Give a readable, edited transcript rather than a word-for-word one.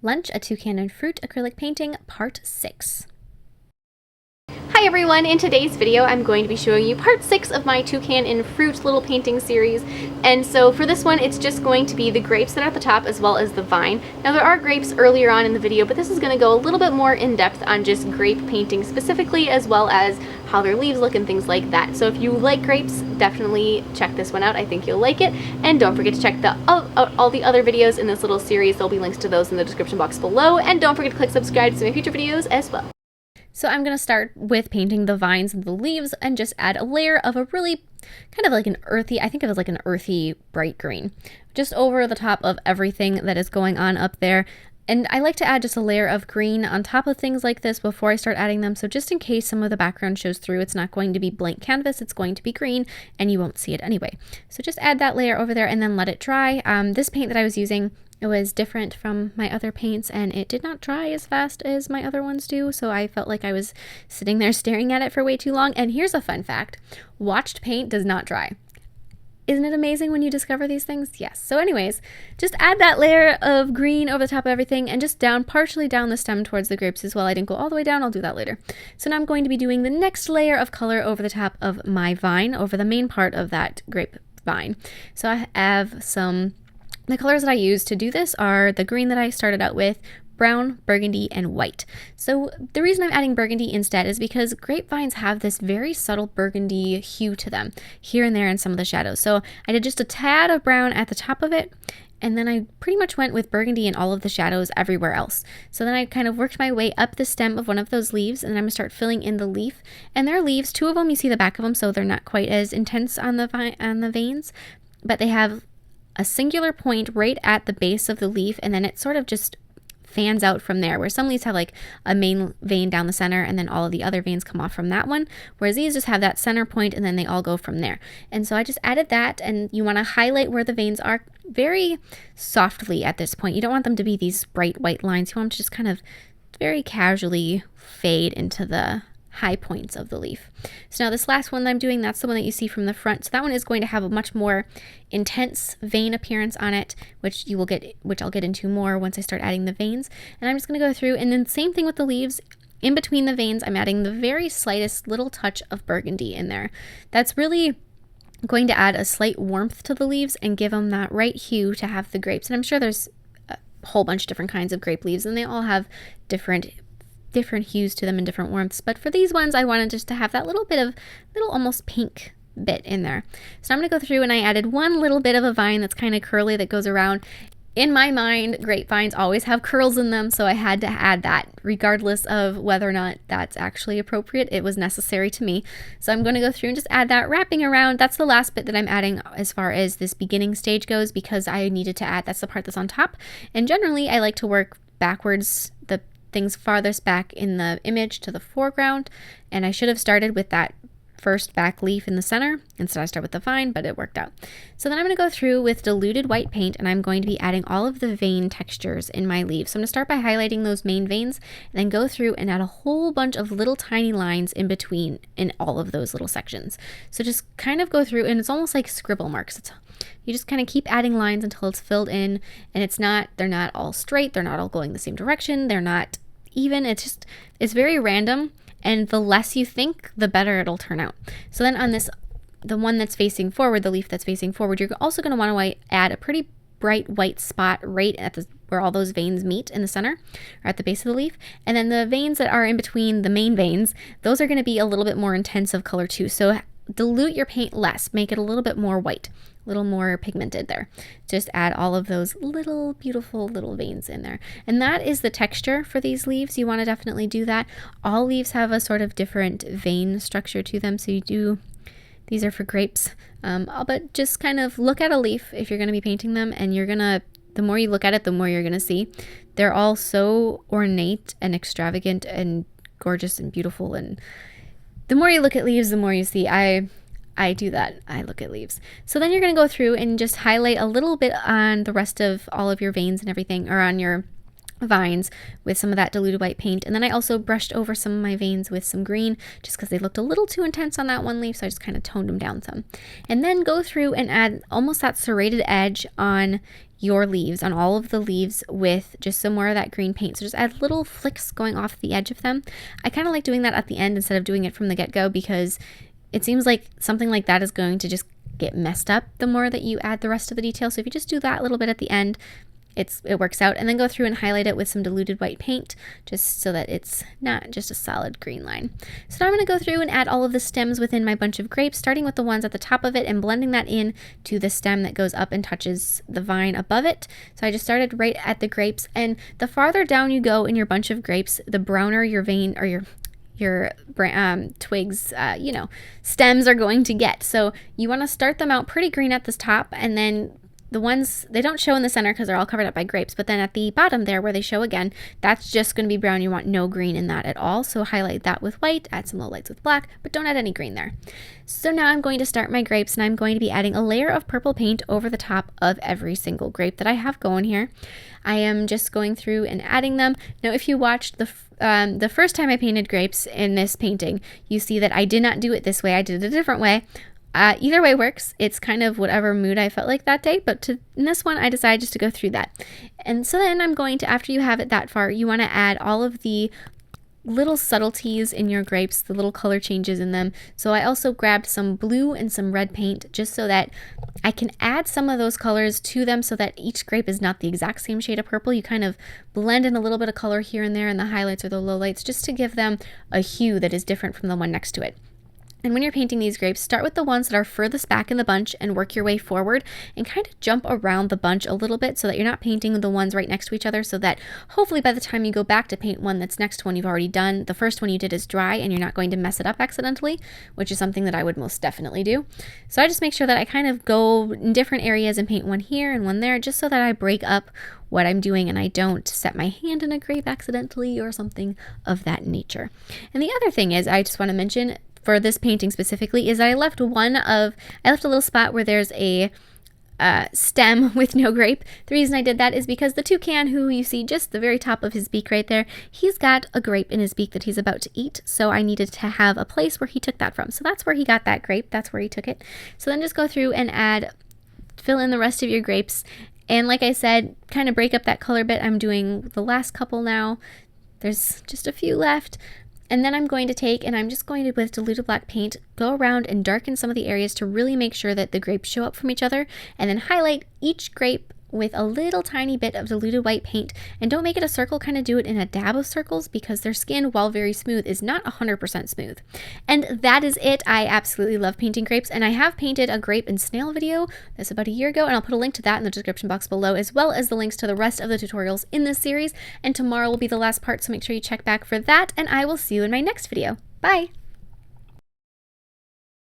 Lunch, a Toucan and Fruit Acrylic Painting, Part 6. Hi everyone! In today's video I'm going to be showing you part 6 of my Toucan and Fruit little painting series. And so for this one it's just going to be the grapes that are at the top as well as the vine. Now there are grapes earlier on in the video, but this is going to go a little bit more in depth on just grape painting specifically, as well as how their leaves look and things like that. So if you like grapes, definitely check this one out. I think you'll like it. And don't forget to check all the other videos in this little series. There'll be links to those in the description box below. And don't forget to click subscribe to my future videos as well. So I'm going to start with painting the vines and the leaves and just add a layer of a really kind of like an earthy, I think of it as like an earthy bright green, just over the top of everything that is going on up there. And I like to add just a layer of green on top of things like this before I start adding them. So just in case some of the background shows through, it's not going to be blank canvas, it's going to be green and you won't see it anyway. So just add that layer over there and then let it dry. This paint that I was using, it was different from my other paints and it did not dry as fast as my other ones do. So I felt like I was sitting there staring at it for way too long. And here's a fun fact: watched paint does not dry. Isn't it amazing when you discover these things? Yes. So anyways, just add that layer of green over the top of everything and just partially down the stem towards the grapes as well. I didn't go all the way down. I'll do that later. So now I'm going to be doing the next layer of color over the top of my vine, over the main part of that grape vine. So I have the colors that I use to do this are the green that I started out with, brown, burgundy, and white. So the reason I'm adding burgundy instead is because grapevines have this very subtle burgundy hue to them here and there in some of the shadows. So I did just a tad of brown at the top of it, and then I pretty much went with burgundy in all of the shadows everywhere else. So then I kind of worked my way up the stem of one of those leaves, and then I'm going to start filling in the leaf. And their leaves, two of them, you see the back of them, so they're not quite as intense on the veins, but they have a singular point right at the base of the leaf, and then it sort of just fans out from there, where some leaves have like a main vein down the center and then all of the other veins come off from that one, whereas these just have that center point and then they all go from there. And so I just added that, and you want to highlight where the veins are very softly at this point. You don't want them to be these bright white lines. You want them to just kind of very casually fade into the high points of the leaf. So now this last one that I'm doing, that's the one that you see from the front. So that one is going to have a much more intense vein appearance on it, which I'll get into more once I start adding the veins. And I'm just going to go through, and then same thing with the leaves. In between the veins, I'm adding the very slightest little touch of burgundy in there. That's really going to add a slight warmth to the leaves and give them that right hue to have the grapes. And I'm sure there's a whole bunch of different kinds of grape leaves, and they all have different hues to them and different warmths, but for these ones I wanted just to have that little almost pink bit in there. So I'm going to go through, and I added one little bit of a vine that's kind of curly that goes around. In my mind, grapevines always have curls in them, so I had to add that regardless of whether or not that's actually appropriate. It was necessary to me. So I'm going to go through and just add that wrapping around. That's the last bit that I'm adding as far as this beginning stage goes, because I needed to add, that's the part that's on top. And generally I like to work backwards, the things farthest back in the image to the foreground, and I should have started with that first back leaf in the center. Instead I start with the vine, but it worked out. So then I'm going to go through with diluted white paint, and I'm going to be adding all of the vein textures in my leaves. So I'm going to start by highlighting those main veins and then go through and add a whole bunch of little tiny lines in between in all of those little sections. So just kind of go through, and it's almost like scribble marks. You just kind of keep adding lines until it's filled in, and they're not all straight, they're not all going the same direction, they're not even, it's very random, and the less you think, the better it'll turn out. So then on the one that's facing forward, the leaf that's facing forward, you're also going to want to add a pretty bright white spot right at where all those veins meet in the center, or at the base of the leaf. And then the veins that are in between the main veins, those are going to be a little bit more intense of color too. So dilute your paint less, make it a little bit more white, a little more pigmented there. Just add all of those little beautiful little veins in there. And that is the texture for these leaves. You want to definitely do that. All leaves have a sort of different vein structure to them, so these are for grapes. But just kind of look at a leaf if you're going to be painting them, and the more you look at it, the more you're going to see. They're all so ornate and extravagant and gorgeous and beautiful, and the more you look at leaves, the more you see. I do that. I look at leaves. So then you're going to go through and just highlight a little bit on the rest of all of your veins and everything, or on your vines with some of that diluted white paint. And then I also brushed over some of my veins with some green just because they looked a little too intense on that one leaf, so I just kind of toned them down some. And then go through and add almost that serrated edge on your leaves, on all of the leaves, with just some more of that green paint. So just add little flicks going off the edge of them. I kind of like doing that at the end instead of doing it from the get-go, because it seems like something like that is going to just get messed up the more that you add the rest of the detail. So if you just do that little bit at the end, it works out. And then go through and highlight it with some diluted white paint, just so that it's not just a solid green line. So now I'm going to go through and add all of the stems within my bunch of grapes, starting with the ones at the top of it and blending that in to the stem that goes up and touches the vine above it. So I just started right at the grapes, and the farther down you go in your bunch of grapes, the browner your vein or your twigs, stems are going to get. So you want to start them out pretty green at the top, and then the ones, they don't show in the center because they're all covered up by grapes, but then at the bottom there where they show again, that's just going to be brown. You want no green in that at all. So highlight that with white, add some low lights with black, but don't add any green there. So now I'm going to start my grapes, and I'm going to be adding a layer of purple paint over the top of every single grape that I have going here. I am just going through and adding them. Now, if you watched the first time I painted grapes in this painting, you see that I did not do it this way. I did it a different way. Either way works. It's kind of whatever mood I felt like that day, but in this one I decided just to go through that. And so then I'm going to, after you have it that far, you want to add all of the little subtleties in your grapes, the little color changes in them. So I also grabbed some blue and some red paint just so that I can add some of those colors to them, so that each grape is not the exact same shade of purple. You kind of blend in a little bit of color here and there in the highlights or the lowlights, just to give them a hue that is different from the one next to it. And when you're painting these grapes, start with the ones that are furthest back in the bunch and work your way forward, and kind of jump around the bunch a little bit so that you're not painting the ones right next to each other, so that hopefully by the time you go back to paint one that's next to one you've already done, the first one you did is dry and you're not going to mess it up accidentally, which is something that I would most definitely do. So I just make sure that I kind of go in different areas and paint one here and one there, just so that I break up what I'm doing and I don't set my hand in a grape accidentally or something of that nature. And the other thing is, I just want to mention, for this painting specifically, is I left a little spot where there's a stem with no grape. The reason I did that is because the toucan, who you see just the very top of his beak right there, he's got a grape in his beak that he's about to eat, so I needed to have a place where he took that from. So that's where he got that grape, that's where he took it. So then just go through and fill in the rest of your grapes, and like I said, kind of break up that color bit. I'm doing the last couple now. There's just a few left. And then I'm going to take, and I'm just going to, with diluted black paint, go around and darken some of the areas to really make sure that the grapes show up from each other, and then highlight each grape with a little tiny bit of diluted white paint. And don't make it a circle, kind of do it in a dab of circles, because their skin, while very smooth, is not 100% smooth. And that is it. I absolutely love painting grapes, and I have painted a grape and snail video that's about a year ago, and I'll put a link to that in the description box below, as well as the links to the rest of the tutorials in this series. And tomorrow will be the last part, so make sure you check back for that, and I will see you in my next video. Bye!